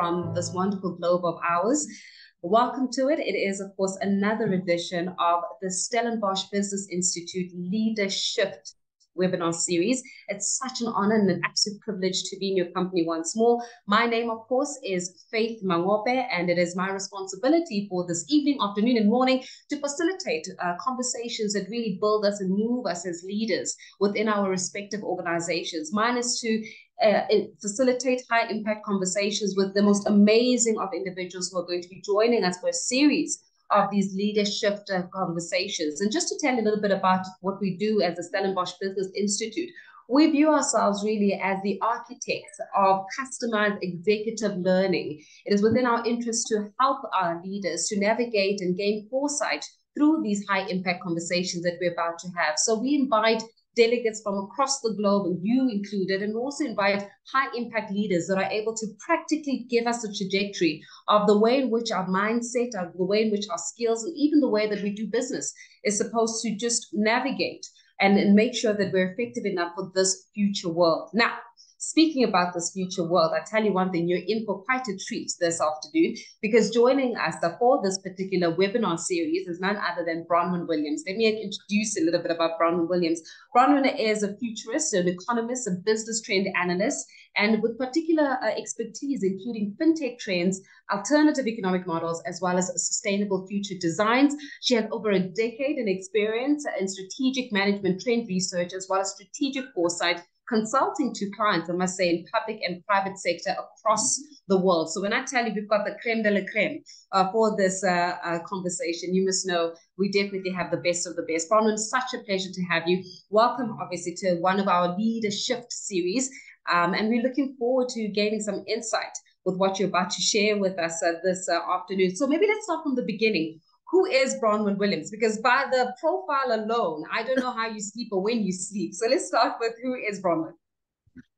from this wonderful globe of ours. Welcome to it. It is, of course, another edition of the Stellenbosch Business Institute LeaderSHIFT webinar series. It's such an honor and an absolute privilege to be in your company once more. My name, of course, is Faith Mangope, and it is my responsibility for this evening, afternoon, and morning to facilitate conversations that really build us and move us as leaders within our respective organizations. Mine is to facilitate high impact conversations with the most amazing of individuals who are going to be joining us for a series of these LeaderSHIFT conversations. And just to tell you a little bit about what we do as the Stellenbosch Business Institute, we view ourselves really as the architects of customized executive learning. It is within our interest to help our leaders to navigate and gain foresight through these high impact conversations that we're about to have. So we invite delegates from across the globe, and you included, and also invite high impact leaders that are able to practically give us a trajectory of the way in which our mindset, the way in which our skills, and even the way that we do business is supposed to just navigate and make sure that we're effective enough for this future world. Now, speaking about this future world, I tell you one thing, you're in for quite a treat this afternoon, because joining us for this particular webinar series is none other than Bronwyn Williams. Let me introduce a little bit about Bronwyn Williams. Bronwyn is a futurist, an economist, a business trend analyst, and with particular expertise, including fintech trends, alternative economic models, as well as sustainable future designs. She has over a decade in experience in strategic management, trend research, as well as strategic foresight, consulting to clients, I must say, in public and private sector across the world. So when I tell you we've got the creme de la creme for this conversation, you must know we definitely have the best of the best. Bronwyn, such a pleasure to have you. Welcome, obviously, to one of our LeaderSHIFT series. And we're looking forward to gaining some insight with what you're about to share with us this afternoon. So maybe let's start from the beginning. Who is Bronwyn Williams? Because by the profile alone, I don't know how you sleep or when you sleep. So let's start with who is Bronwyn?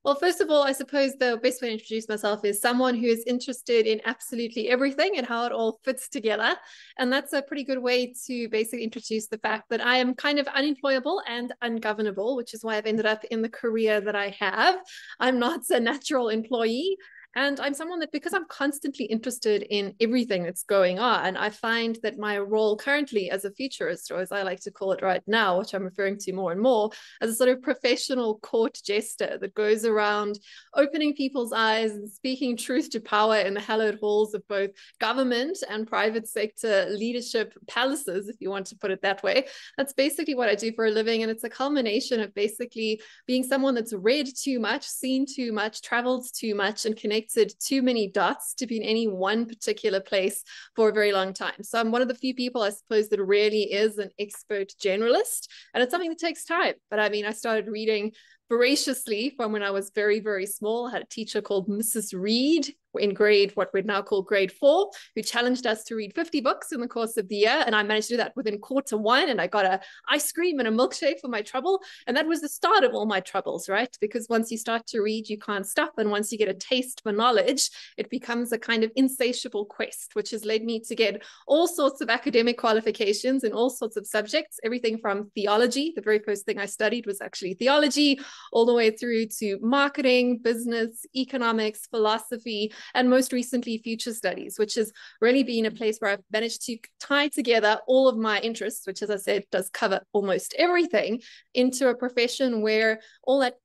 Well, first of all, I suppose the best way to introduce myself is someone who is interested in absolutely everything and how it all fits together. And that's a pretty good way to basically introduce the fact that I am kind of unemployable and ungovernable, which is why I've ended up in the career that I have. I'm not a natural employee. And I'm someone that, because I'm constantly interested in everything that's going on, I find that my role currently as a futurist, or as I like to call it right now, which I'm referring to more and more, as a sort of professional court jester that goes around opening people's eyes and speaking truth to power in the hallowed halls of both government and private sector leadership palaces, if you want to put it that way. That's basically what I do for a living. And it's a culmination of basically being someone that's read too much, seen too much, traveled too much, and connected too many dots to be in any one particular place for a very long time. So I'm one of the few people, I suppose, that really is an expert generalist, and it's something that takes time. But I mean, I started reading voraciously from when I was very, very small. I had a teacher called Mrs. Reed in what we'd now call grade 4, who challenged us to read 50 books in the course of the year. And I managed to do that within quarter 1. And I got an ice cream and a milkshake for my trouble. And that was the start of all my troubles, right? Because once you start to read, you can't stop. And once you get a taste for knowledge, it becomes a kind of insatiable quest, which has led me to get all sorts of academic qualifications in all sorts of subjects, everything from theology. The very first thing I studied was actually theology, all the way through to marketing, business, economics, philosophy, and most recently future studies, which has really been a place where I've managed to tie together all of my interests, which, as I said, does cover almost everything, into a profession where all that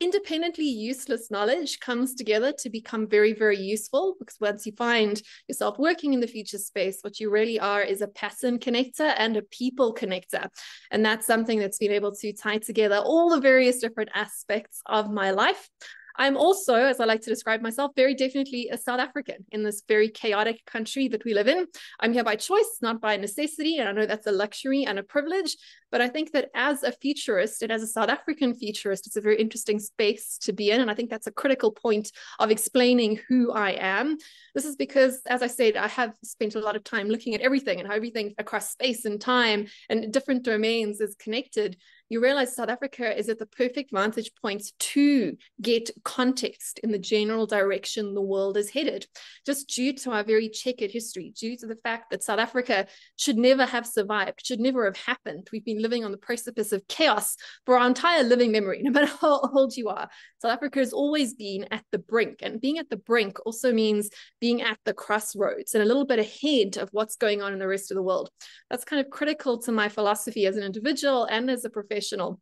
independently useless knowledge comes together to become very, very useful. Because once you find yourself working in the future space, what you really are is a pattern connector and a people connector. And that's something that's been able to tie together all the various different aspects of my life. I'm also, as I like to describe myself, very definitely a South African in this very chaotic country that we live in. I'm here by choice, not by necessity. And I know that's a luxury and a privilege. But I think that as a futurist and as a South African futurist, it's a very interesting space to be in. And I think that's a critical point of explaining who I am. This is because, as I said, I have spent a lot of time looking at everything and how everything across space and time and different domains is connected. you realize South Africa is at the perfect vantage point to get context in the general direction the world is headed, just due to our very checkered history, due to the fact that South Africa should never have survived, should never have happened. We've been living on the precipice of chaos for our entire living memory, no matter how old you are. South Africa has always been at the brink, and being at the brink also means being at the crossroads and a little bit ahead of what's going on in the rest of the world. That's kind of critical to my philosophy as an individual and as a professional,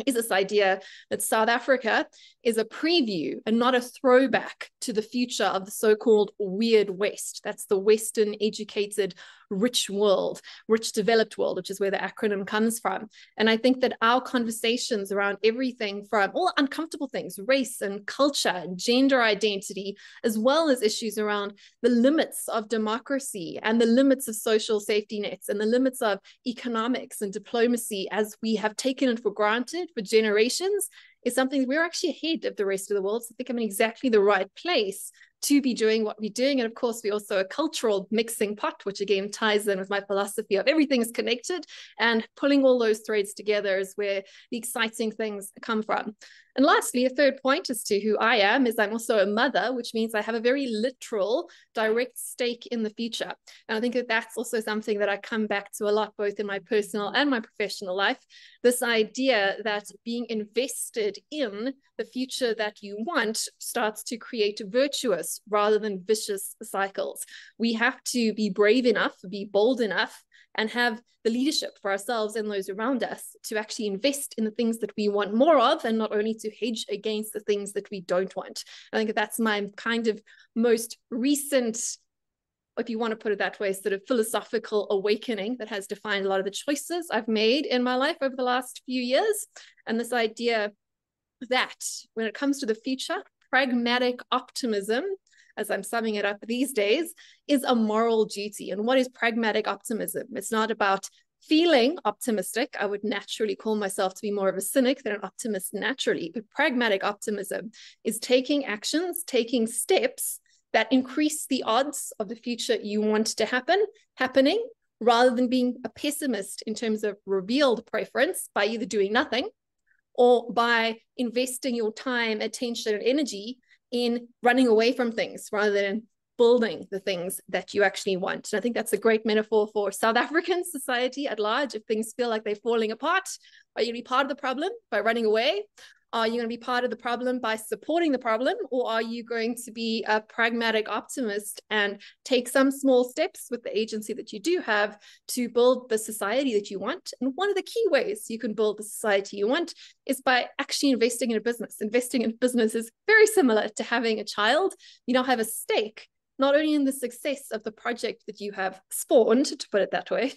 is this idea that South Africa is a preview and not a throwback to the future of the so-called weird West. That's the Western educated, rich world, rich developed world, which is where the acronym comes from. And I think that our conversations around everything from all uncomfortable things, race and culture and gender identity, as well as issues around the limits of democracy and the limits of social safety nets and the limits of economics and diplomacy, as we have taken it for granted for generations, is something that we're actually ahead of the rest of the world. So I think I'm in exactly the right place to be doing what we're doing. And of course, we're also a cultural mixing pot, which again ties in with my philosophy of everything is connected, and pulling all those threads together is where the exciting things come from. And lastly, a third point as to who I am is I'm also a mother, which means I have a very literal, direct stake in the future. And I think that that's also something that I come back to a lot, both in my personal and my professional life. This idea that being invested in the future that you want starts to create virtuous rather than vicious cycles. We have to be brave enough, be bold enough, and have the leadership for ourselves and those around us to actually invest in the things that we want more of, and not only to hedge against the things that we don't want. I think that's my kind of most recent, if you want to put it that way, sort of philosophical awakening that has defined a lot of the choices I've made in my life over the last few years. And this idea that when it comes to the future, pragmatic optimism, as I'm summing it up these days, is a moral duty. And what is pragmatic optimism? It's not about feeling optimistic. I would naturally call myself to be more of a cynic than an optimist naturally. But pragmatic optimism is taking actions, taking steps that increase the odds of the future you want to happening, rather than being a pessimist in terms of revealed preference by either doing nothing or by investing your time, attention, and energy in running away from things rather than building the things that you actually want. And I think that's a great metaphor for South African society at large. If things feel like they're falling apart, are you going to be part of the problem by running away? Are you going to be part of the problem by supporting the problem? Or are you going to be a pragmatic optimist and take some small steps with the agency that you do have to build the society that you want? And one of the key ways you can build the society you want is by actually investing in a business. Investing in business is very similar to having a child. You now have a stake, not only in the success of the project that you have spawned, to put it that way,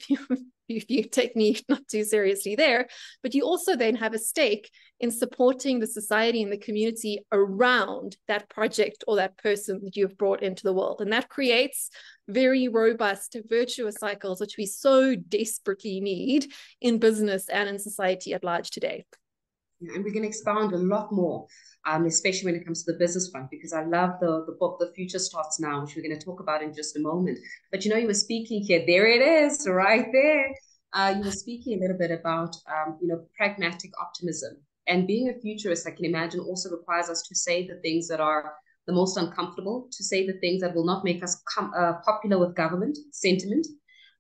if you take me not too seriously there, but you also then have a stake in supporting the society and the community around that project or that person that you have brought into the world. And that creates very robust, virtuous cycles, which we so desperately need in business and in society at large today. And we're going to expound a lot more, especially when it comes to the business front, because I love the book, The Future Starts Now, which we're going to talk about in just a moment. But you were speaking here, there it is, right there. You were speaking a little bit about, pragmatic optimism. And being a futurist, I can imagine, also requires us to say the things that are the most uncomfortable, to say the things that will not make us popular with government sentiment,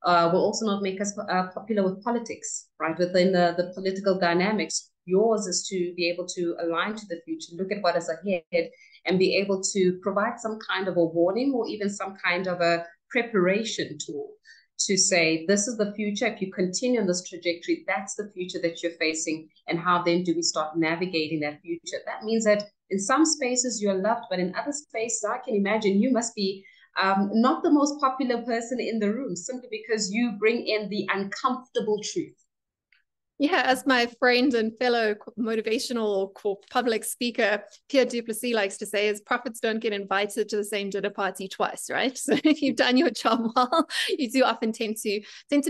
will also not make us popular with politics, right? Within the political dynamics. Yours is to be able to align to the future, look at what is ahead, and be able to provide some kind of a warning or even some kind of a preparation tool to say, this is the future. If you continue on this trajectory, that's the future that you're facing. And how then do we start navigating that future? That means that in some spaces you're loved, but in other spaces, I can imagine you must be not the most popular person in the room, simply because you bring in the uncomfortable truth. Yeah, as my friend and fellow motivational public speaker, Pierre Duplessis, likes to say, is prophets don't get invited to the same dinner party twice, right? So if you've done your job well, you do often tend to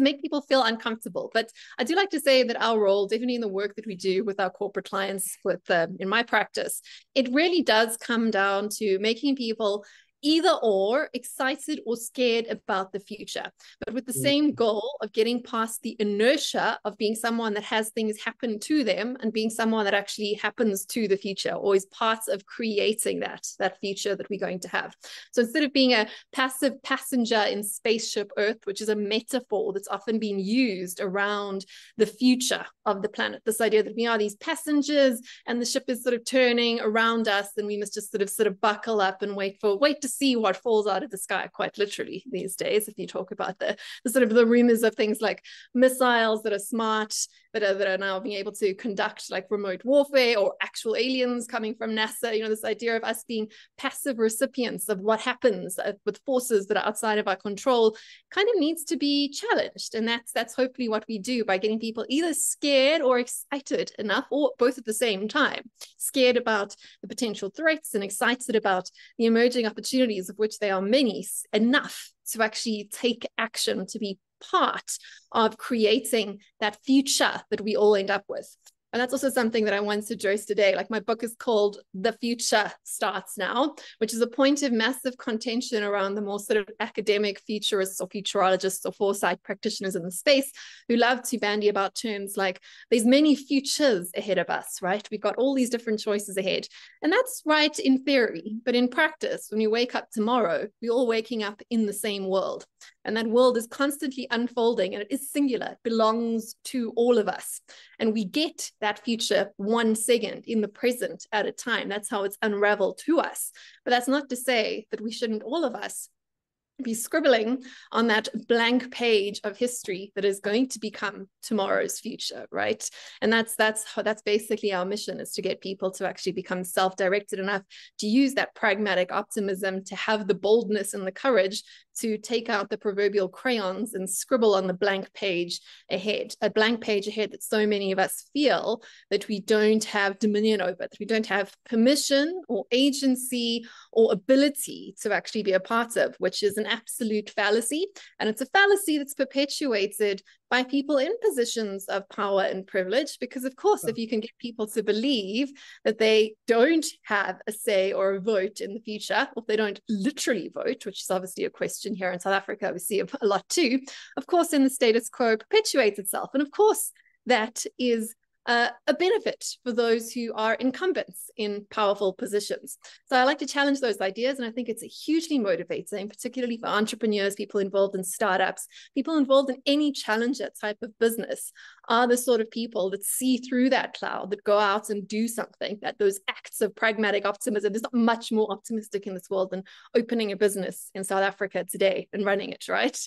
make people feel uncomfortable. But I do like to say that our role, definitely in the work that we do with our corporate clients, in my practice, it really does come down to making people either or, excited or scared about the future, but with the same goal of getting past the inertia of being someone that has things happen to them and being someone that actually happens to the future, or is part of creating that future that we're going to have. So instead of being a passive passenger in spaceship Earth, which is a metaphor that's often been used around the future of the planet, this idea that we are these passengers and the ship is sort of turning around us and we must just sort of buckle up and wait to see what falls out of the sky, quite literally these days, if you talk about the sort of the rumors of things like missiles that are smart, that are now being able to conduct like remote warfare, or actual aliens coming from NASA. You know, this idea of us being passive recipients of what happens with forces that are outside of our control kind of needs to be challenged. And that's hopefully what we do by getting people either scared or excited enough, or both at the same time, scared about the potential threats and excited about the emerging opportunities, of which there are many, enough to actually take action, to be part of creating that future that we all end up with. And that's also something that I want to address today. Like, my book is called The Future Starts Now, which is a point of massive contention around the more sort of academic futurists or futurologists or foresight practitioners in the space who love to bandy about terms like there's many futures ahead of us, right? We've got all these different choices ahead. And that's right in theory, but in practice, when we wake up tomorrow, we're all waking up in the same world. And that world is constantly unfolding, and it is singular, it belongs to all of us. And we get that future 1 second in the present at a time. That's how it's unraveled to us. But that's not to say that we shouldn't, all of us, be scribbling on that blank page of history that is going to become tomorrow's future, right? And that's basically our mission, is to get people to actually become self-directed enough to use that pragmatic optimism, to have the boldness and the courage to take out the proverbial crayons and scribble on the blank page ahead, a blank page ahead that so many of us feel that we don't have dominion over, that we don't have permission or agency or ability to actually be a part of, which is an absolute fallacy. And it's a fallacy that's perpetuated by people in positions of power and privilege, because of course, if you can get people to believe that they don't have a say or a vote in the future, or if they don't literally vote, which is obviously a question here in South Africa, we see a lot too, of course, then the status quo perpetuates itself. And of course, that is a benefit for those who are incumbents in powerful positions. So I like to challenge those ideas, and I think it's hugely motivating, particularly for entrepreneurs, people involved in startups, people involved in any challenger type of business, are the sort of people that see through that cloud, that go out and do something, that those acts of pragmatic optimism. There's not much more optimistic in this world than opening a business in South Africa today and running it, right?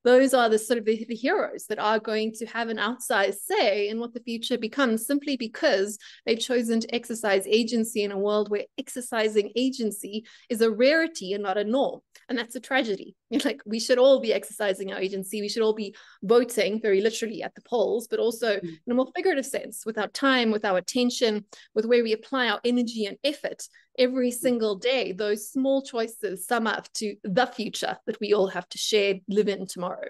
Those are the sort of the heroes that are going to have an outsized say in what the future becomes, simply because they've chosen to exercise agency in a world where exercising agency is a rarity and not a norm. And that's a tragedy. Like, we should all be exercising our agency. We should all be voting very literally at the polls, but also in a more figurative sense, with our time, with our attention, with where we apply our energy and effort every single day. Those small choices sum up to the future that we all have to share, live in tomorrow.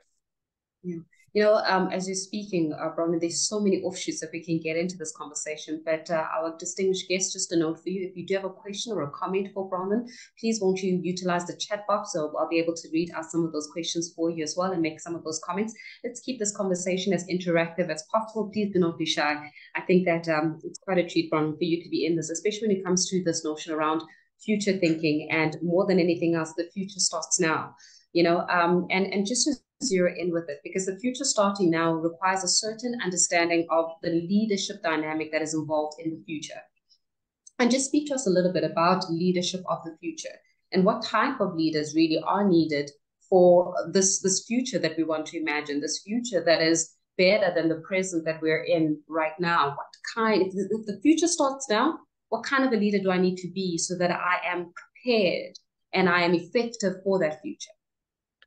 Yeah. As you're speaking, Bronwyn, there's so many offshoots that we can get into this conversation, but our distinguished guest, just a note for you, if you do have a question or a comment for Bronwyn, please won't you utilize the chat box, so I'll be able to read out some of those questions for you as well and make some of those comments. Let's keep this conversation as interactive as possible. Please do not be shy. I think that it's quite a treat, Bronwyn, for you to be in this, especially when it comes to this notion around future thinking, and more than anything else, the future starts now. And just to zero in with it, because the future starting now requires a certain understanding of the leadership dynamic that is involved in the future. And just speak to us a little bit about leadership of the future and what type of leaders really are needed for this future that we want to imagine, this future that is better than the present that we're in right now. If the future starts now, what kind of a leader do I need to be so that I am prepared and I am effective for that future?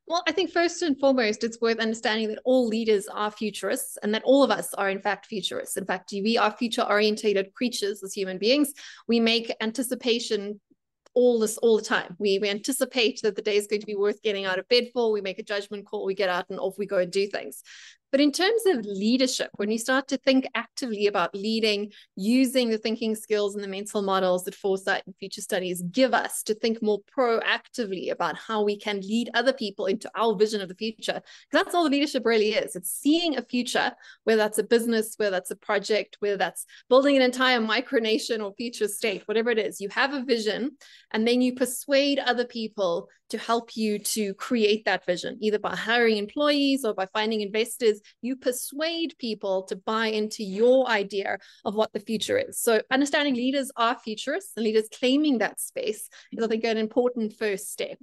Well, I think first and foremost, it's worth understanding that all leaders are futurists, and that all of us are in fact futurists. In fact, we are future-orientated creatures as human beings. We make anticipation all the time. We anticipate that the day is going to be worth getting out of bed for. We make a judgment call, we get out and off we go and do things. But in terms of leadership, when you start to think actively about leading, using the thinking skills and the mental models that Foresight and Future Studies give us to think more proactively about how we can lead other people into our vision of the future, because that's all the leadership really is. It's seeing a future, whether that's a business, whether that's a project, whether that's building an entire micronation or future state, whatever it is. You have a vision, and then you persuade other people to help you to create that vision, either by hiring employees or by finding investors. You persuade people to buy into your idea of what the future is. So understanding leaders are futurists and leaders claiming that space is, I think, an important first step.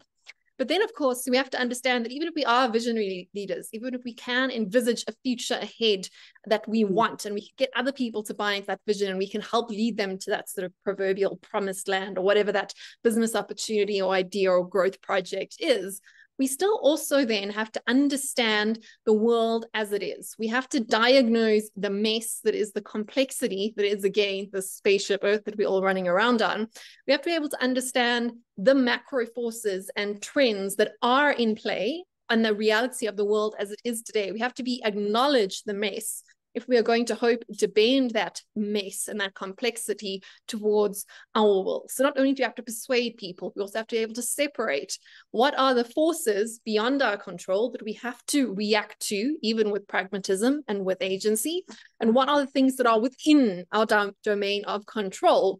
But then, of course, we have to understand that even if we are visionary leaders, even if we can envisage a future ahead that we want, and we can get other people to buy into that vision, and we can help lead them to that sort of proverbial promised land, or whatever that business opportunity or idea or growth project is, we still also then have to understand the world as it is. We have to diagnose the mess that is the complexity that is, again, the spaceship Earth that we're all running around on. We have to be able to understand the macro forces and trends that are in play and the reality of the world as it is today. We have to acknowledge the mess if we are going to hope to bend that mess and that complexity towards our will. So not only do you have to persuade people, we also have to be able to separate what are the forces beyond our control that we have to react to, even with pragmatism and with agency, and what are the things that are within our domain of control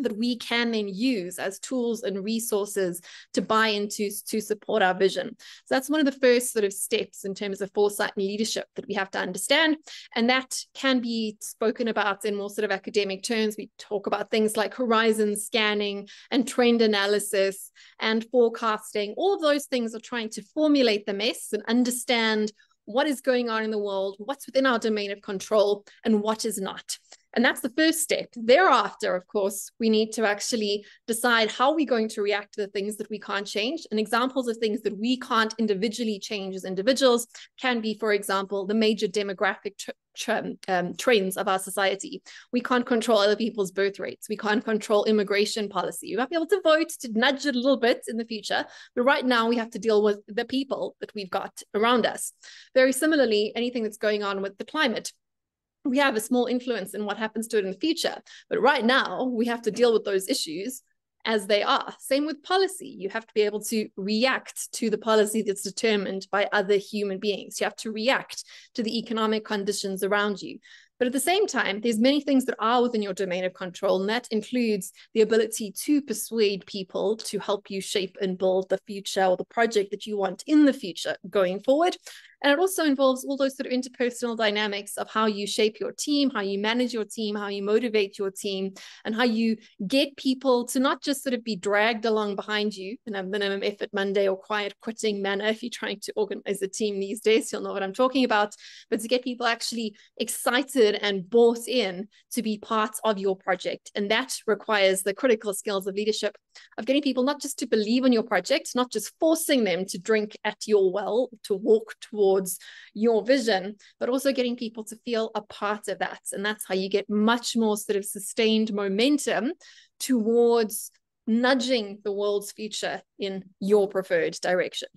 that we can then use as tools and resources to buy into to support our vision. So that's one of the first sort of steps in terms of foresight and leadership that we have to understand. And that can be spoken about in more sort of academic terms. We talk about things like horizon scanning and trend analysis and forecasting. All of those things are trying to formulate the mess and understand what is going on in the world, what's within our domain of control, and what is not. And that's the first step. Thereafter, of course, we need to actually decide how we're going to react to the things that we can't change. And examples of things that we can't individually change as individuals can be, for example, the major demographic trends of our society. We can't control other people's birth rates. We can't control immigration policy. We might be able to vote to nudge it a little bit in the future, but right now we have to deal with the people that we've got around us. Very similarly, anything that's going on with the climate. We have a small influence in what happens to it in the future, but right now we have to deal with those issues as they are. Same with policy. You have to be able to react to the policy that's determined by other human beings. You have to react to the economic conditions around you. But at the same time, there's many things that are within your domain of control, and that includes the ability to persuade people to help you shape and build the future or the project that you want in the future going forward. And it also involves all those sort of interpersonal dynamics of how you shape your team, how you manage your team, how you motivate your team, and how you get people to not just sort of be dragged along behind you in a minimum effort Monday or quiet quitting manner. If you're trying to organize a team these days, you'll know what I'm talking about, but to get people actually excited and bought in to be part of your project. And that requires the critical skills of leadership, of getting people not just to believe in your project, not just forcing them to drink at your well, to walk towards your vision, but also getting people to feel a part of that. And that's how you get much more sort of sustained momentum towards nudging the world's future in your preferred direction.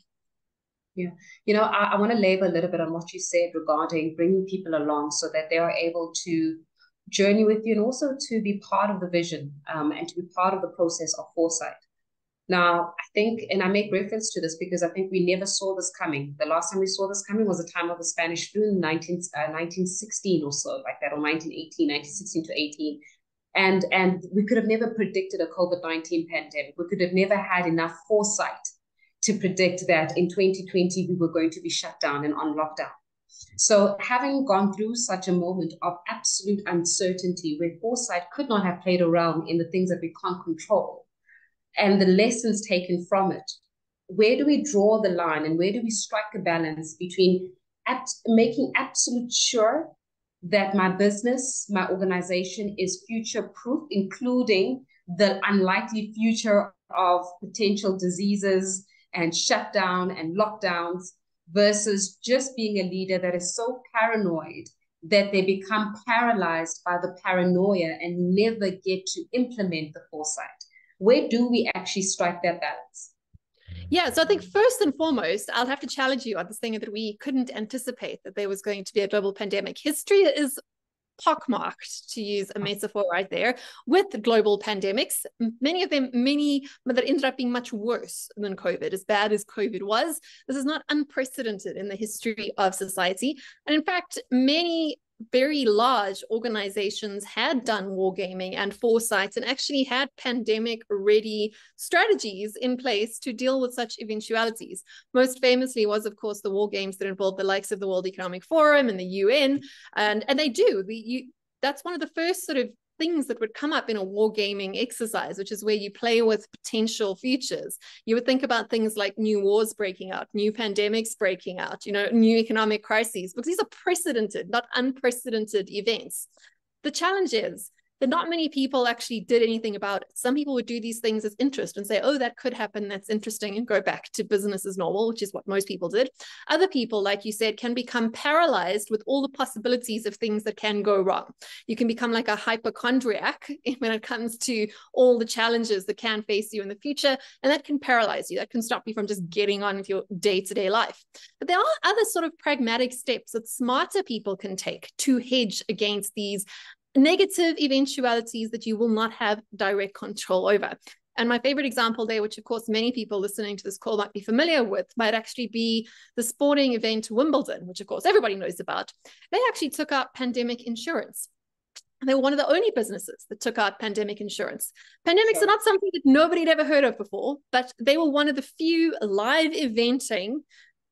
Yeah, you know, I want to labor a little bit on what you said regarding bringing people along so that they are able to journey with you and also to be part of the vision and to be part of the process of foresight. Now, I think, and I make reference to this because I think we never saw this coming. The last time we saw this coming was the time of the Spanish flu in 1916 or so, like that, or 1918, 1916 to 18. And we could have never predicted a COVID-19 pandemic. We could have never had enough foresight to predict that in 2020 we were going to be shut down and on lockdown. So having gone through such a moment of absolute uncertainty where foresight could not have played a role in the things that we can't control and the lessons taken from it, where do we draw the line and where do we strike a balance between making absolute sure that my business, my organization is future-proof, including the unlikely future of potential diseases and shutdown and lockdowns, versus just being a leader that is so paranoid that they become paralyzed by the paranoia and never get to implement the foresight? Where do we actually strike that balance? Yeah, so I think first and foremost, I'll have to challenge you on this thing that we couldn't anticipate that there was going to be a global pandemic. History is pockmarked, to use a metaphor right there, with global pandemics. Many of them, that ended up being much worse than COVID, as bad as COVID was. This is not unprecedented in the history of society. And in fact, many very large organizations had done wargaming and foresight and actually had pandemic ready strategies in place to deal with such eventualities. Most famously was, of course, the war games that involved the likes of the World Economic Forum and the UN. And they do. That's one of the first sort of things that would come up in a wargaming exercise, which is where you play with potential futures. You would think about things like new wars breaking out, new pandemics breaking out, new economic crises, because these are precedented, not unprecedented events. The challenge is that not many people actually did anything about it. Some people would do these things as interest and say, oh, that could happen, that's interesting, and go back to business as normal, which is what most people did. Other people, like you said, can become paralyzed with all the possibilities of things that can go wrong. You can become like a hypochondriac when it comes to all the challenges that can face you in the future, and that can paralyze you. That can stop you from just getting on with your day-to-day life. But there are other sort of pragmatic steps that smarter people can take to hedge against these negative eventualities that you will not have direct control over. And my favorite example there, which of course many people listening to this call might be familiar with, might actually be the sporting event Wimbledon, which of course everybody knows about. They actually took out pandemic insurance. They were one of the only businesses that took out pandemic insurance. Pandemics are not something that nobody had ever heard of before, but they were one of the few live eventing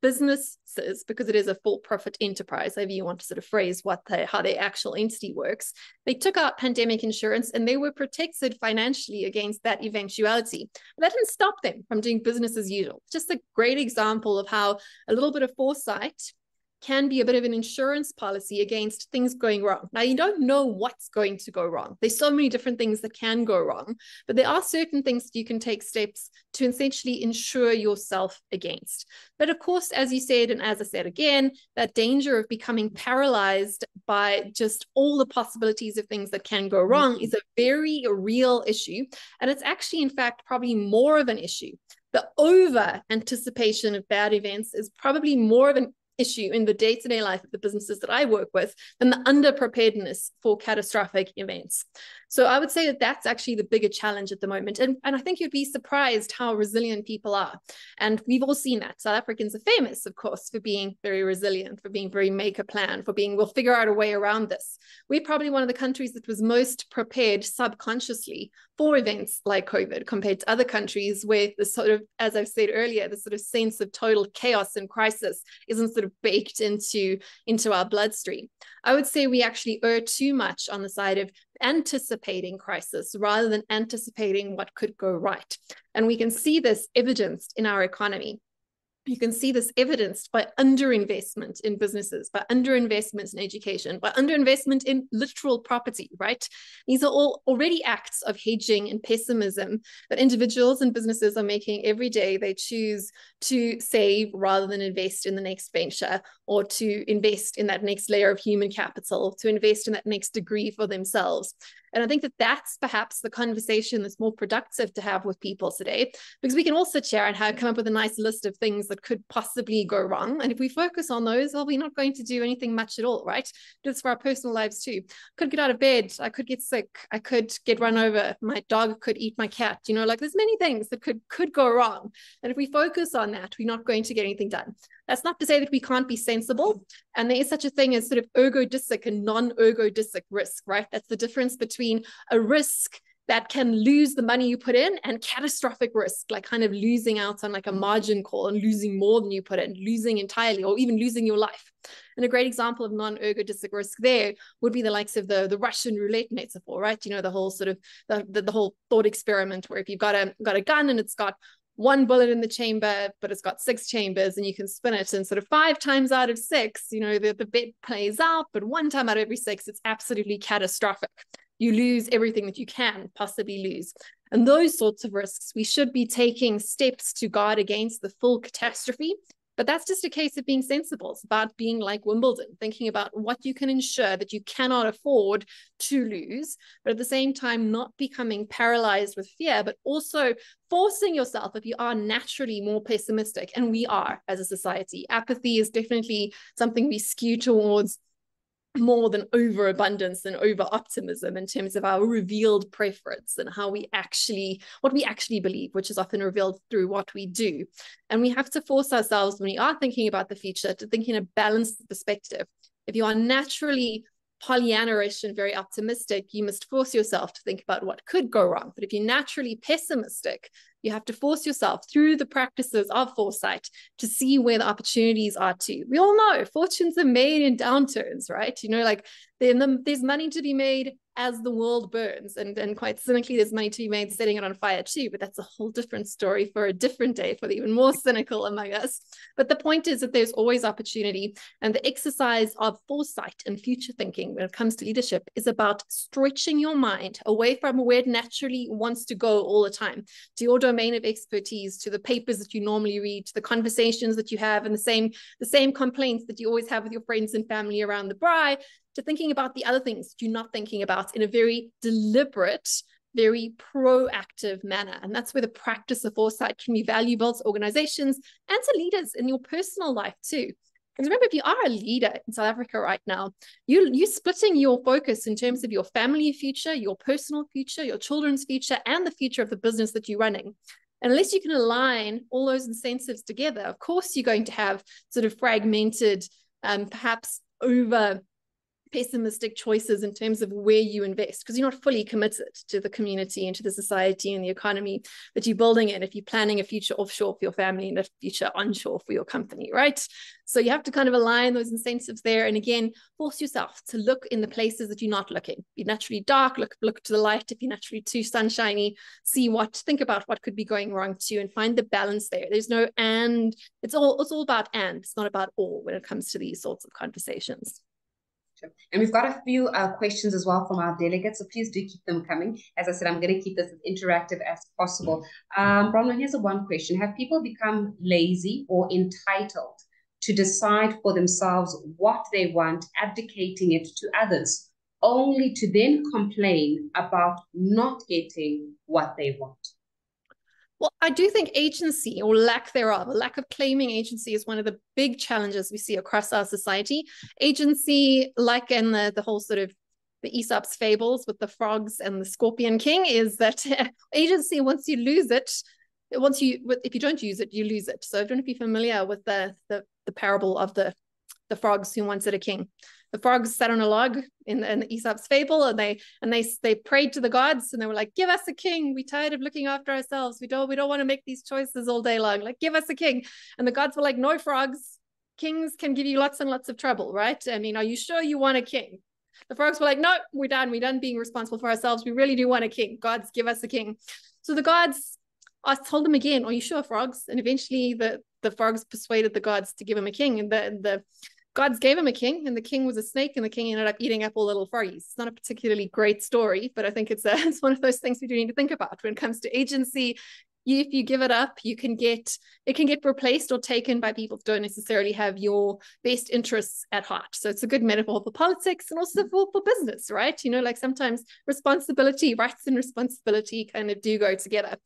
businesses, because it is a for-profit enterprise, however you want to sort of phrase how their actual entity works. They took out pandemic insurance and they were protected financially against that eventuality. But that didn't stop them from doing business as usual. Just a great example of how a little bit of foresight can be a bit of an insurance policy against things going wrong. Now, you don't know what's going to go wrong. There's so many different things that can go wrong, but there are certain things that you can take steps to essentially insure yourself against. But of course, as you said, and as I said again, that danger of becoming paralyzed by just all the possibilities of things that can go wrong is a very real issue. And it's actually, in fact, probably more of an issue. The over anticipation of bad events is probably more of an issue in the day-to-day life of the businesses that I work with than the under-preparedness for catastrophic events. So I would say that that's actually the bigger challenge at the moment. And I think you'd be surprised how resilient people are. And we've all seen that. South Africans are famous, of course, for being very resilient, for being very make a plan, for being, we'll figure out a way around this. We're probably one of the countries that was most prepared subconsciously for events like COVID compared to other countries where the sort of, as I've said earlier, the sort of sense of total chaos and crisis isn't sort of baked into our bloodstream. I would say we actually err too much on the side of anticipating crisis rather than anticipating what could go right. And we can see this evidenced in our economy. You can see this evidenced by underinvestment in businesses, by underinvestment in education, by underinvestment in literal property, right? These are all already acts of hedging and pessimism that individuals and businesses are making every day. They choose to save rather than invest in the next venture, or to invest in that next layer of human capital, to invest in that next degree for themselves. And I think that that's perhaps the conversation that's more productive to have with people today, because we can all sit here and come up with a nice list of things that could possibly go wrong. And if we focus on those, well, we're not going to do anything much at all, right? Do this for our personal lives too. Could get out of bed. I could get sick. I could get run over. My dog could eat my cat. Like there's many things that could go wrong. And if we focus on that, we're not going to get anything done. That's not to say that we can't be sensible. And there is such a thing as sort of ergodisic and non-ergodisic risk, right? That's the difference between a risk that can lose the money you put in and catastrophic risk, like kind of losing out on like a margin call and losing more than you put in, losing entirely, or even losing your life. And a great example of non-ergodisic risk there would be the likes of the Russian roulette metaphor, right? The whole sort of the whole thought experiment where if you've got a gun and it's got one bullet in the chamber, but it's got 6 chambers, and you can spin it, and sort of 5 times out of 6, the bet plays out, but 1 time out of every 6, it's absolutely catastrophic. You lose everything that you can possibly lose. And those sorts of risks, we should be taking steps to guard against the full catastrophe But that's just a case of being sensible. It's about being like Wimbledon, thinking about what you can ensure that you cannot afford to lose, but at the same time, not becoming paralyzed with fear, but also forcing yourself if you are naturally more pessimistic. And we are as a society. Apathy is definitely something we skew towards more than overabundance and over optimism in terms of our revealed preference and how we actually, what we actually believe, which is often revealed through what we do. And we have to force ourselves, when we are thinking about the future, to think in a balanced perspective. If you are naturally Pollyanna-ish and very optimistic, you must force yourself to think about what could go wrong. But if you're naturally pessimistic, you have to force yourself through the practices of foresight to see where the opportunities are too. We all know fortunes are made in downturns, right? You know, like there's money to be made as the world burns. And quite cynically, there's money to be made setting it on fire too. But that's a whole different story for a different day for the even more cynical among us. But the point is that there's always opportunity. And the exercise of foresight and future thinking when it comes to leadership is about stretching your mind away from where it naturally wants to go all the time, to your domain of expertise, to the papers that you normally read, to the conversations that you have, and the same complaints that you always have with your friends and family around the braai, to thinking about the other things you're not thinking about in a very deliberate, very proactive manner. And that's where the practice of foresight can be valuable to organizations and to leaders in your personal life too. Because remember, if you are a leader in South Africa right now, you're splitting your focus in terms of your family future, your personal future, your children's future, and the future of the business that you're running. And unless you can align all those incentives together, of course, you're going to have sort of fragmented, perhaps over pessimistic choices in terms of where you invest, because you're not fully committed to the community and to the society and the economy that you're building in if you're planning a future offshore for your family and a future onshore for your company, right? So you have to kind of align those incentives there. And again, force yourself to look in the places that you're not looking. If you're naturally dark, look to the light. If you're naturally too sunshiny, think about what could be going wrong too, and find the balance there. There's no and, it's all about and, it's not about all when it comes to these sorts of conversations. And we've got a few questions as well from our delegates, so please do keep them coming. As I said, I'm going to keep this as interactive as possible. Bronwyn, here's one question. Have people become lazy or entitled to decide for themselves what they want, abdicating it to others, only to then complain about not getting what they want? Well, I do think agency, or lack thereof, a lack of claiming agency, is one of the big challenges we see across our society. Agency, like in the whole sort of the Aesop's fables with the frogs and the scorpion king, is that agency, once you lose it, if you don't use it, you lose it. So I don't know if you're familiar with the parable of the frogs who wanted a king. The frogs sat on a log in the Aesop's fable, and they prayed to the gods, and they were like, "Give us a king. We're tired of looking after ourselves. We don't want to make these choices all day long. Like, give us a king." And the gods were like, "No, frogs. Kings can give you lots and lots of trouble, right? I mean, are you sure you want a king?" The frogs were like, "No, we're done. We're done being responsible for ourselves. We really do want a king. Gods, give us a king." So the gods told them again, "Are you sure, frogs?" And eventually the frogs persuaded the gods to give him a king, and the gods gave him a king, and the king was a snake, and the king ended up eating up all the little froggies. It's not a particularly great story, but I think it's one of those things we do need to think about when it comes to agency. If you give it up, it can get replaced or taken by people who don't necessarily have your best interests at heart. So it's a good metaphor for politics and also for business, right? You know, like sometimes rights and responsibility kind of do go together.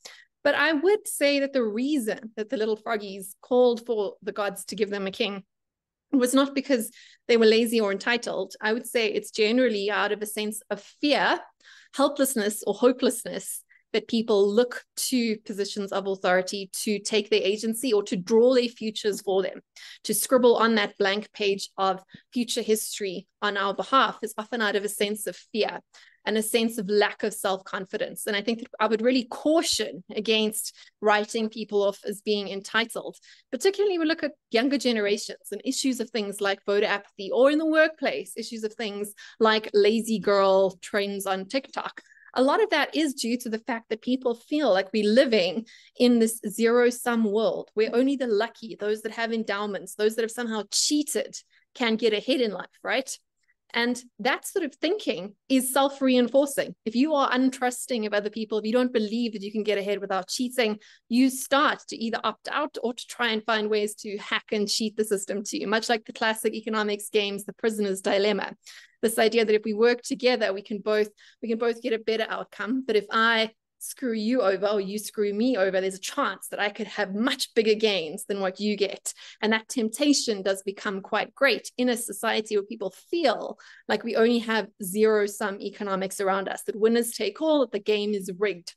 But I would say that the reason that the little froggies called for the gods to give them a king was not because they were lazy or entitled. I would say it's generally out of a sense of fear, helplessness, or hopelessness that people look to positions of authority to take their agency or to draw their futures for them. To scribble on that blank page of future history on our behalf is often out of a sense of fear and a sense of lack of self-confidence. And I think that I would really caution against writing people off as being entitled, particularly when we look at younger generations and issues of things like voter apathy, or in the workplace, issues of things like lazy girl trends on TikTok. A lot of that is due to the fact that people feel like we're living in this zero-sum world where only the lucky, those that have endowments, those that have somehow cheated, can get ahead in life, right? And that sort of thinking is self-reinforcing. If you are untrusting of other people, if you don't believe that you can get ahead without cheating, you start to either opt out or to try and find ways to hack and cheat the system too, much like the classic economics games, the prisoner's dilemma. This idea that if we work together, we can both get a better outcome. But if I screw you over or you screw me over, there's a chance that I could have much bigger gains than what you get. And that temptation does become quite great in a society where people feel like we only have zero-sum economics around us, that winners take all, that the game is rigged.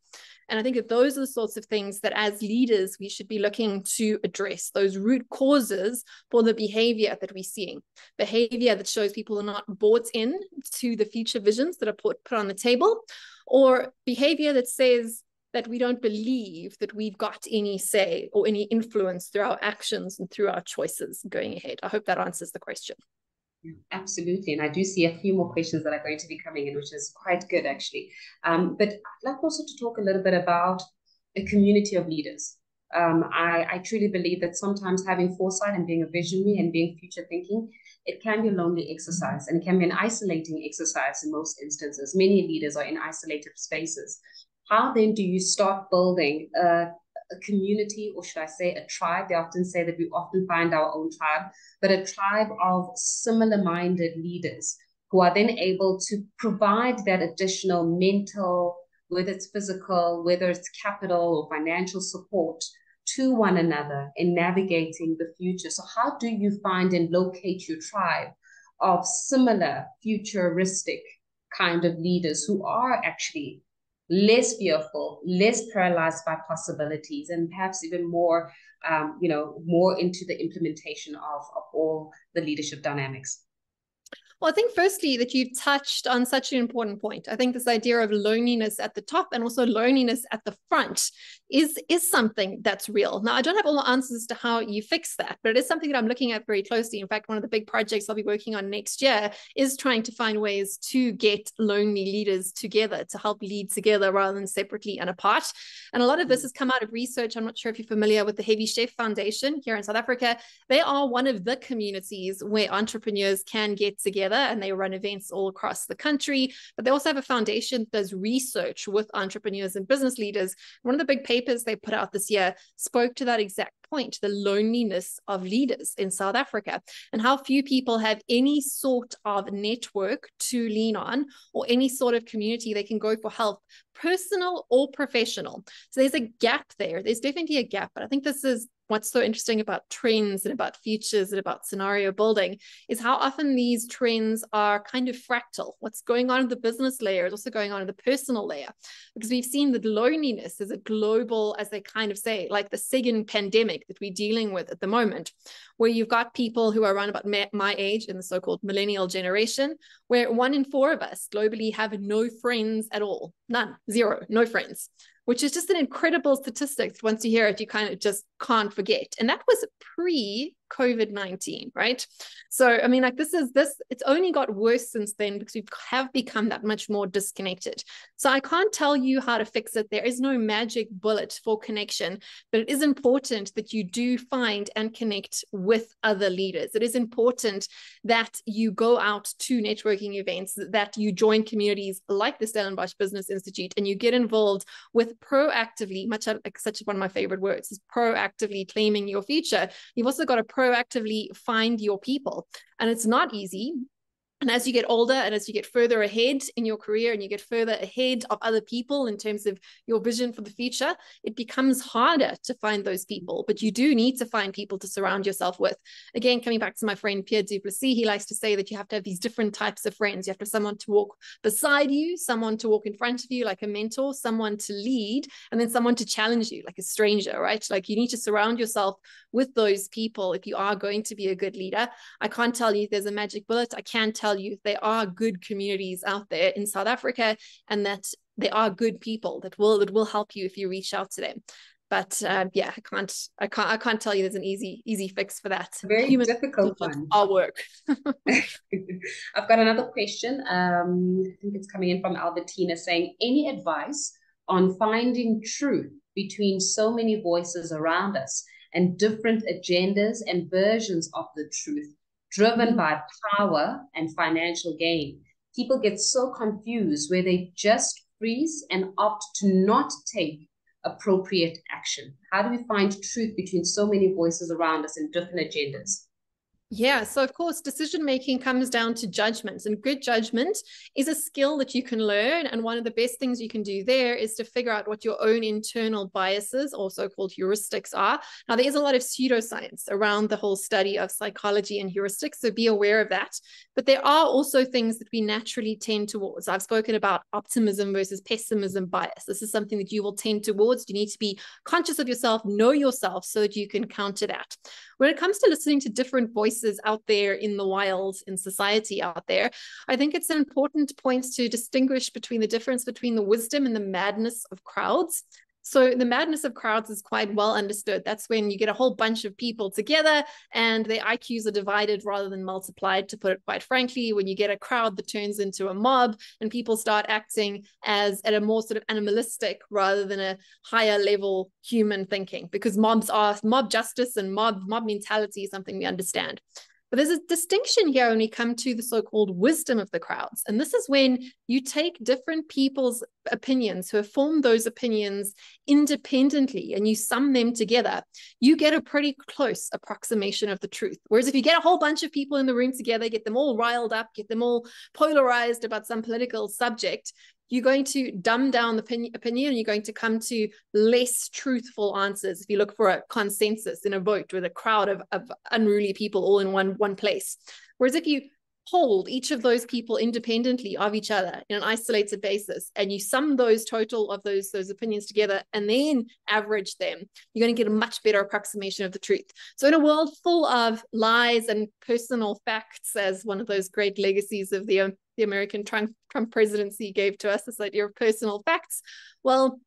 And I think that those are the sorts of things that as leaders, we should be looking to address, those root causes for the behavior that we're seeing. Behavior that shows people are not bought in to the future visions that are put on the table, or behavior that says that we don't believe that we've got any say or any influence through our actions and through our choices going ahead. I hope that answers the question. Absolutely. And I do see a few more questions that are going to be coming in, which is quite good, actually. But I'd like also to talk a little bit about a community of leaders. I truly believe that sometimes having foresight and being a visionary and being future thinking, it can be a lonely exercise, and it can be an isolating exercise in most instances. Many leaders are in isolated spaces. How then do you start building a community, or should I say a tribe? They often say that we often find our own tribe, but a tribe of similar-minded leaders who are then able to provide that additional mental, whether it's physical, whether it's capital or financial support to one another in navigating the future. So how do you find and locate your tribe of similar futuristic kind of leaders who are actually less fearful, less paralyzed by possibilities, and perhaps even more, more into the implementation of all the leadership dynamics? Well, I think firstly that you've touched on such an important point. I think this idea of loneliness at the top and also loneliness at the front is something that's real. Now, I don't have all the answers to how you fix that, but it is something that I'm looking at very closely. In fact, one of the big projects I'll be working on next year is trying to find ways to get lonely leaders together, to help lead together rather than separately and apart. And a lot of this has come out of research. I'm not sure if you're familiar with the LeaderSHIFT Foundation here in South Africa. They are one of the communities where entrepreneurs can get together, and they run events all across the country. But they also have a foundation that does research with entrepreneurs and business leaders. One of the big papers they put out this year spoke to that exact point, the loneliness of leaders in South Africa, and how few people have any sort of network to lean on or any sort of community they can go for help, personal or professional. So there's a gap there. There's definitely a gap, but I think this is what's so interesting about trends and about futures and about scenario building is how often these trends are kind of fractal. What's going on in the business layer is also going on in the personal layer, because we've seen that loneliness is a global, as they kind of say, like the second pandemic that we're dealing with at the moment, where you've got people who are around about my age in the so-called millennial generation, where 1 in 4 of us globally have no friends at all. None, zero, no friends, which is just an incredible statistic. Once you hear it, you kind of just can't forget. And that was pre-COVID-19, right? So, I mean, like it's only got worse since then because we have become that much more disconnected. So I can't tell you how to fix it. There is no magic bullet for connection, but it is important that you do find and connect with other leaders. It is important that you go out to networking events, that you join communities like the Stellenbosch Business Institute, and you get involved with proactively, much like such one of my favorite words is proactively claiming your future. You've also got to proactively find your people. And it's not easy. And as you get older and as you get further ahead in your career and you get further ahead of other people in terms of your vision for the future, it becomes harder to find those people. But you do need to find people to surround yourself with. Again, coming back to my friend Pierre Duplessis, he likes to say that you have to have these different types of friends. You have to have someone to walk beside you, someone to walk in front of you like a mentor, someone to lead, and then someone to challenge you like a stranger, right? Like you need to surround yourself with those people if you are going to be a good leader. I can't tell you if there's a magic bullet. I can tell you there are good communities out there in South Africa, and that there are good people that will help you if you reach out to them. But yeah, I can't tell you there's an easy fix for that. A very difficult one. Our work. I've got another question. I think it's coming in from Albertina saying, any advice on finding truth between so many voices around us and different agendas and versions of the truth? driven by power and financial gain. People get so confused where they just freeze and opt to not take appropriate action. How do we find truth between so many voices around us and different agendas? Yeah, so of course, decision making comes down to judgment, and good judgment is a skill that you can learn. And one of the best things you can do there is to figure out what your own internal biases, also called heuristics, are. Now, there is a lot of pseudoscience around the whole study of psychology and heuristics, so be aware of that. But there are also things that we naturally tend towards. I've spoken about optimism versus pessimism bias. This is something that you will tend towards. You need to be conscious of yourself, know yourself, so that you can counter that. When it comes to listening to different voices out there in the wild, in society out there, I think it's an important point to distinguish between the difference between the wisdom and the madness of crowds. So the madness of crowds is quite well understood. That's when you get a whole bunch of people together and their IQs are divided rather than multiplied, to put it quite frankly. When you get a crowd that turns into a mob and people start acting as at a more sort of animalistic rather than a higher level human thinking, because mob justice and mob mentality is something we understand. But there's a distinction here when we come to the so-called wisdom of the crowds. And this is when you take different people's opinions who have formed those opinions independently and you sum them together, you get a pretty close approximation of the truth. Whereas if you get a whole bunch of people in the room together, get them all riled up, get them all polarized about some political subject, you're going to dumb down the opinion and you're going to come to less truthful answers if you look for a consensus in a vote with a crowd of unruly people all in one place. Whereas if you hold each of those people independently of each other in an isolated basis and you sum those total of those opinions together and then average them, you're going to get a much better approximation of the truth. So in a world full of lies and personal facts, as one of those great legacies of the American Trump presidency gave to us, this idea of personal facts, well,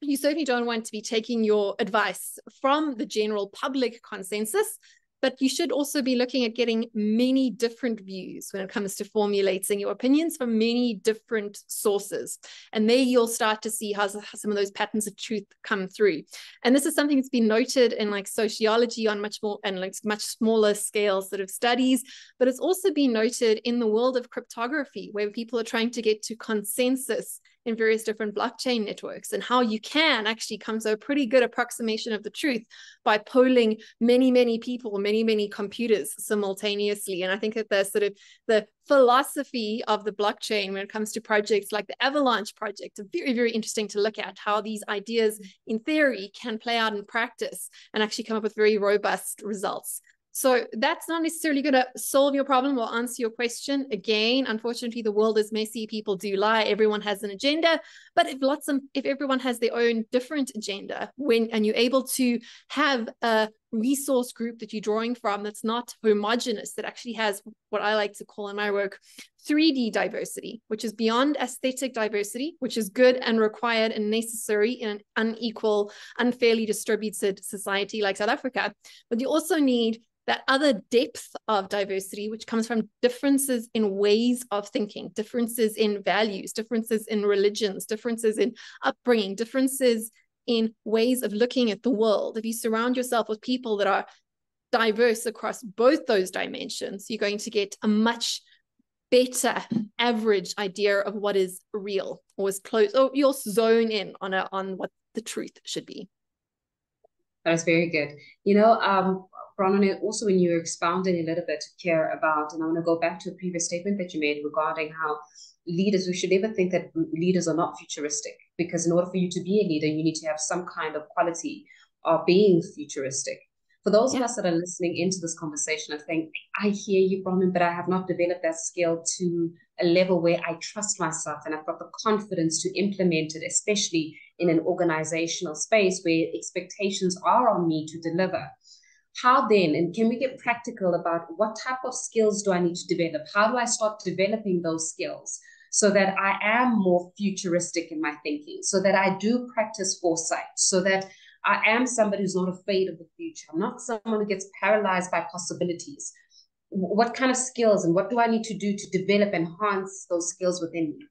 you certainly don't want to be taking your advice from the general public consensus, but you should also be looking at getting many different views when it comes to formulating your opinions from many different sources. And there you'll start to see how some of those patterns of truth come through. And this is something that's been noted in like sociology on much more and like much smaller scale sort of studies, but it's also been noted in the world of cryptography, where people are trying to get to consensus in various different blockchain networks, and how you can actually come to a pretty good approximation of the truth by polling many people, many computers simultaneously. And I think that the philosophy of the blockchain when it comes to projects like the Avalanche project are very interesting to look at, how these ideas in theory can play out in practice and actually come up with very robust results. So that's not necessarily going to solve your problem or answer your question. Again, unfortunately, the world is messy. People do lie. Everyone has an agenda. But if everyone has their own different agenda, and you're able to have a resource group that you're drawing from that's not homogenous, that actually has what I like to call in my work 3D diversity, which is beyond aesthetic diversity, which is good and required and necessary in an unequal, unfairly distributed society like South Africa. But you also need that other depth of diversity, which comes from differences in ways of thinking, differences in values, differences in religions, differences in upbringing, differences in ways of looking at the world. If you surround yourself with people that are diverse across both those dimensions, you're going to get a much better average idea of what is real, or is close, or you'll zone in on what the truth should be. That's very good. Bronwyn, also when you were expounding a little bit here about, and I want to go back to a previous statement that you made regarding how leaders, we should never think that leaders are not futuristic, because in order for you to be a leader, you need to have some kind of quality of being futuristic. For those of us that are listening into this conversation, I think, I hear you, Bronwyn, but I have not developed that skill to a level where I trust myself and I've got the confidence to implement it, especially in an organizational space where expectations are on me to deliver. How then, and can we get practical about what type of skills do I need to develop? How do I start developing those skills so that I am more futuristic in my thinking, so that I do practice foresight, so that I am somebody who's not afraid of the future. I'm not someone who gets paralyzed by possibilities. What kind of skills and what do I need to do to develop, enhance those skills within me?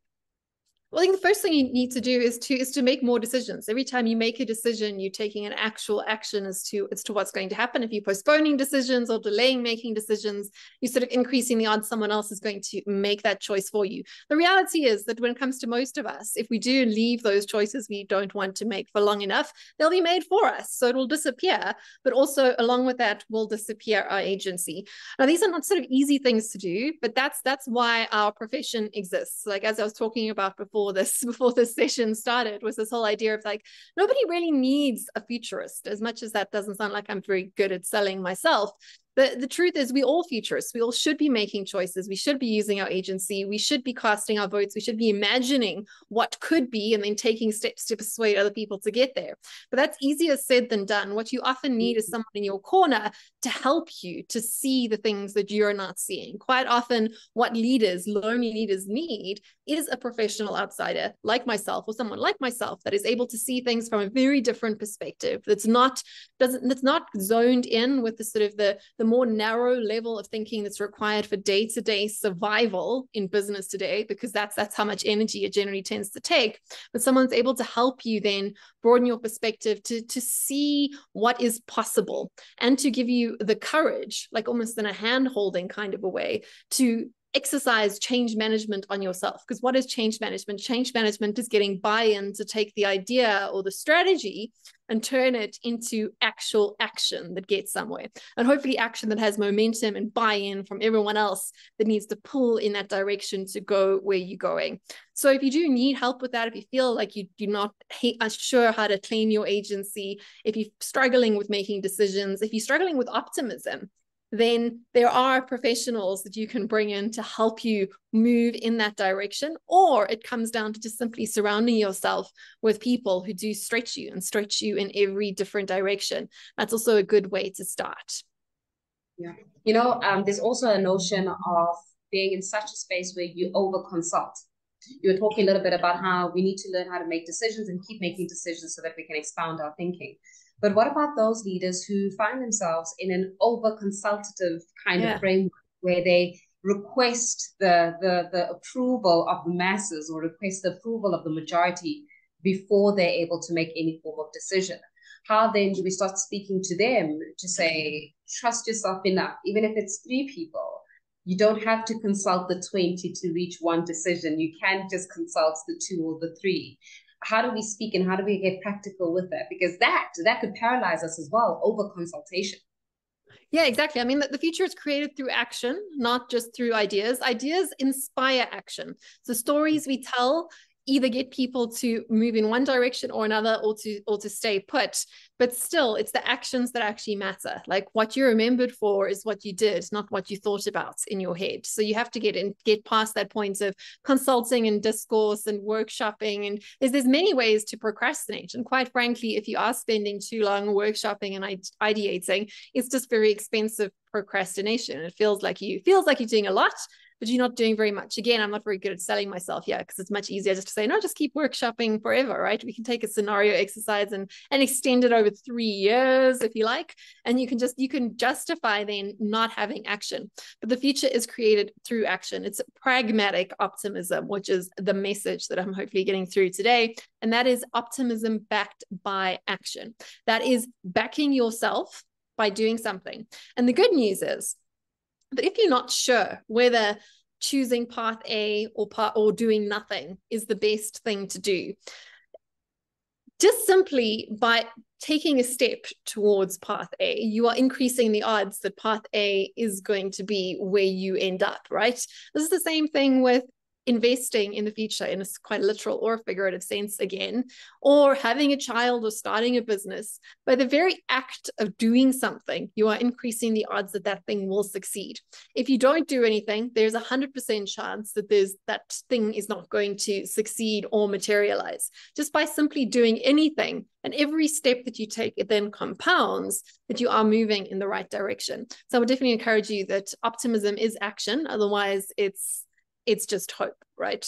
Well, I think the first thing you need to do is to make more decisions. Every time you make a decision, you're taking an actual action as to what's going to happen. If you're postponing decisions or delaying making decisions, you're sort of increasing the odds someone else is going to make that choice for you. The reality is that when it comes to most of us, if we do leave those choices we don't want to make for long enough, they'll be made for us. So it will disappear, but also along with that will disappear our agency. Now, these are not sort of easy things to do, but that's why our profession exists. Like, as I was talking about before this session started, was this whole idea of like, nobody really needs a futurist, as much as that doesn't sound like I'm very good at selling myself. The truth is we all futurists. We all should be making choices. We should be using our agency. We should be casting our votes. We should be imagining what could be and then taking steps to persuade other people to get there. But that's easier said than done. What you often need is someone in your corner to help you to see the things that you're not seeing. Quite often what lonely leaders need is a professional outsider like myself, or someone like myself that is able to see things from a very different perspective, that's not zoned in with the sort of the more narrow level of thinking that's required for day-to-day survival in business today, because that's how much energy it generally tends to take. But someone's able to help you then broaden your perspective to see what is possible, and to give you the courage, like almost in a hand-holding kind of a way, to exercise change management on yourself. Because what is change management? Change management is getting buy-in to take the idea or the strategy and turn it into actual action that gets somewhere. And hopefully action that has momentum and buy-in from everyone else that needs to pull in that direction to go where you're going. So if you do need help with that, if you feel like you do not sure how to claim your agency, if you're struggling with making decisions, if you're struggling with optimism, then there are professionals that you can bring in to help you move in that direction. Or it comes down to just simply surrounding yourself with people who do stretch you in every different direction. That's also a good way to start. Yeah. There's also a notion of being in such a space where you over consult. You were talking a little bit about how we need to learn how to make decisions and keep making decisions so that we can expound our thinking. But what about those leaders who find themselves in an over-consultative kind of framework where they request the approval of the masses or request the approval of the majority before they're able to make any form of decision? How then do we start speaking to them to say, trust yourself enough, even if it's 3 people? You don't have to consult the 20 to reach one decision. You can just consult the 2 or the 3. How do we speak and how do we get practical with that? Because that could paralyze us as well, over consultation. Yeah, exactly. I mean, the future is created through action, not just through ideas. Ideas inspire action. So stories we tell either get people to move in one direction or another, or to stay put. But still, it's the actions that actually matter. Like, what you're remembered for is what you did, not what you thought about in your head. So you have to get past that point of consulting and discourse and workshopping. And there's many ways to procrastinate. And quite frankly, if you are spending too long workshopping and ideating, it's just very expensive procrastination. It feels like you're doing a lot, but you're not doing very much. Again, I'm not very good at selling myself here, because it's much easier just to say, no, just keep workshopping forever, right? We can take a scenario exercise and extend it over 3 years if you like. And you can justify then not having action. But the future is created through action. It's pragmatic optimism, which is the message that I'm hopefully getting through today. And that is optimism backed by action. That is backing yourself by doing something. And the good news is, but if you're not sure whether choosing path A or doing nothing is the best thing to do, just simply by taking a step towards path A, you are increasing the odds that path A is going to be where you end up, right? This is the same thing with investing in the future in a quite literal or figurative sense again, or having a child or starting a business. By the very act of doing something, you are increasing the odds that that thing will succeed. If you don't do anything, there's 100% chance that that thing is not going to succeed or materialize. Just by simply doing anything, and every step that you take, it then compounds that you are moving in the right direction. So I would definitely encourage you that optimism is action. Otherwise, it's just hope, right?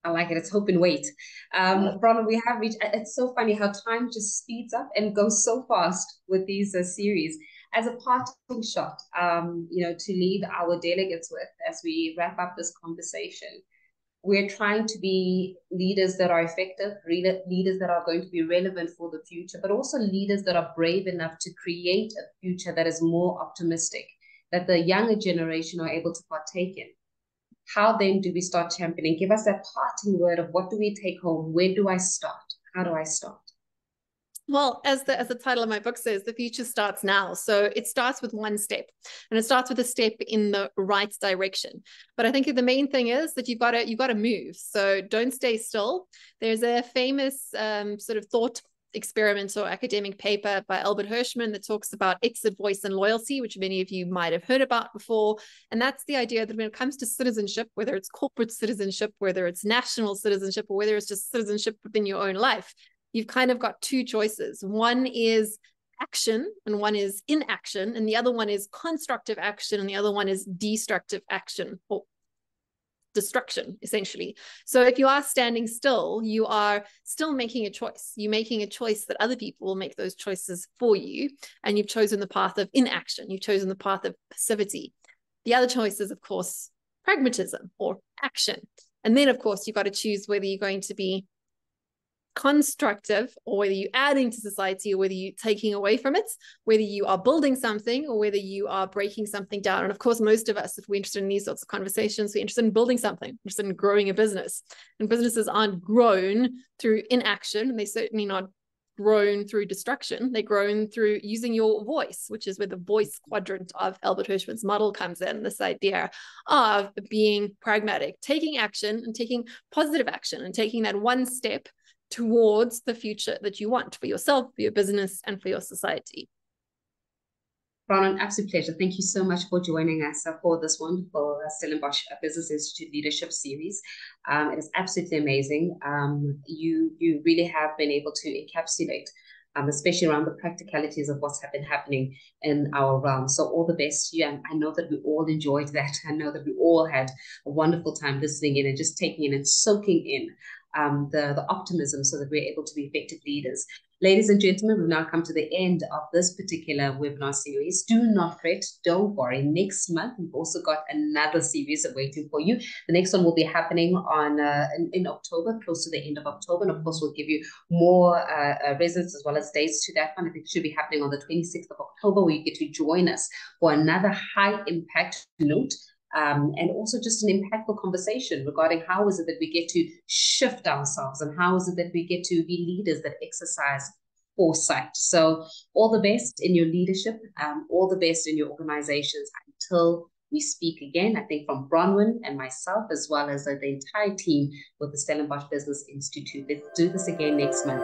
I like it. It's hope and wait. Bronwyn, we have reached, it's so funny how time just speeds up and goes so fast with these series. As a parting shot, to leave our delegates with as we wrap up this conversation, we're trying to be leaders that are effective, leaders that are going to be relevant for the future, but also leaders that are brave enough to create a future that is more optimistic, that the younger generation are able to partake in. How then do we start championing? Give us that parting word of what do we take home? Where do I start? How do I start? Well, as the title of my book says, the future starts now. So it starts with one step, and it starts with a step in the right direction. But I think the main thing is that you've got to move. So don't stay still. There's a famous sort of thought experiment or academic paper by Albert Hirschman that talks about exit, voice, and loyalty, which many of you might have heard about before. And that's the idea that when it comes to citizenship, whether it's corporate citizenship, whether it's national citizenship, or whether it's just citizenship within your own life, you've kind of got two choices. One is action and one is inaction, and the other one is constructive action and the other one is destructive action, or destruction, essentially. So if you are standing still, you are still making a choice. You're making a choice that other people will make those choices for you, and you've chosen the path of inaction. You've chosen the path of passivity. The other choice is, of course, pragmatism or action. And then, of course, you've got to choose whether you're going to be constructive, or whether you're adding to society, or whether you're taking away from it, whether you are building something or whether you are breaking something down. And of course, most of us, if we're interested in these sorts of conversations, we're interested in building something, we're interested in growing a business. And businesses aren't grown through inaction, and they're certainly not grown through destruction. They're grown through using your voice, which is where the voice quadrant of Albert Hirschman's model comes in, this idea of being pragmatic, taking action and taking positive action and taking that one step towards the future that you want for yourself, for your business, and for your society. Bronwyn, absolute pleasure. Thank you so much for joining us for this wonderful Stellenbosch Business Institute Leadership Series. It is absolutely amazing. You really have been able to encapsulate, especially around the practicalities of what's been happening in our realm. So all the best to you. And I know that we all enjoyed that. I know that we all had a wonderful time listening in and just taking in and soaking in the optimism, so that we're able to be effective leaders. Ladies and gentlemen, we've now come to the end of this particular webinar series. Do not fret, don't worry. Next month, we've also got another series waiting for you. The next one will be happening on in October, close to the end of October. And of course, we'll give you more reasons as well as dates to that one. I think it should be happening on the 26th of October, where you get to join us for another high impact note. And also just an impactful conversation regarding how is it that we get to shift ourselves, and how is it that we get to be leaders that exercise foresight. So all the best in your leadership, all the best in your organizations until we speak again. I think from Bronwyn and myself, as well as the entire team with the Stellenbosch Business Institute. Let's do this again next month.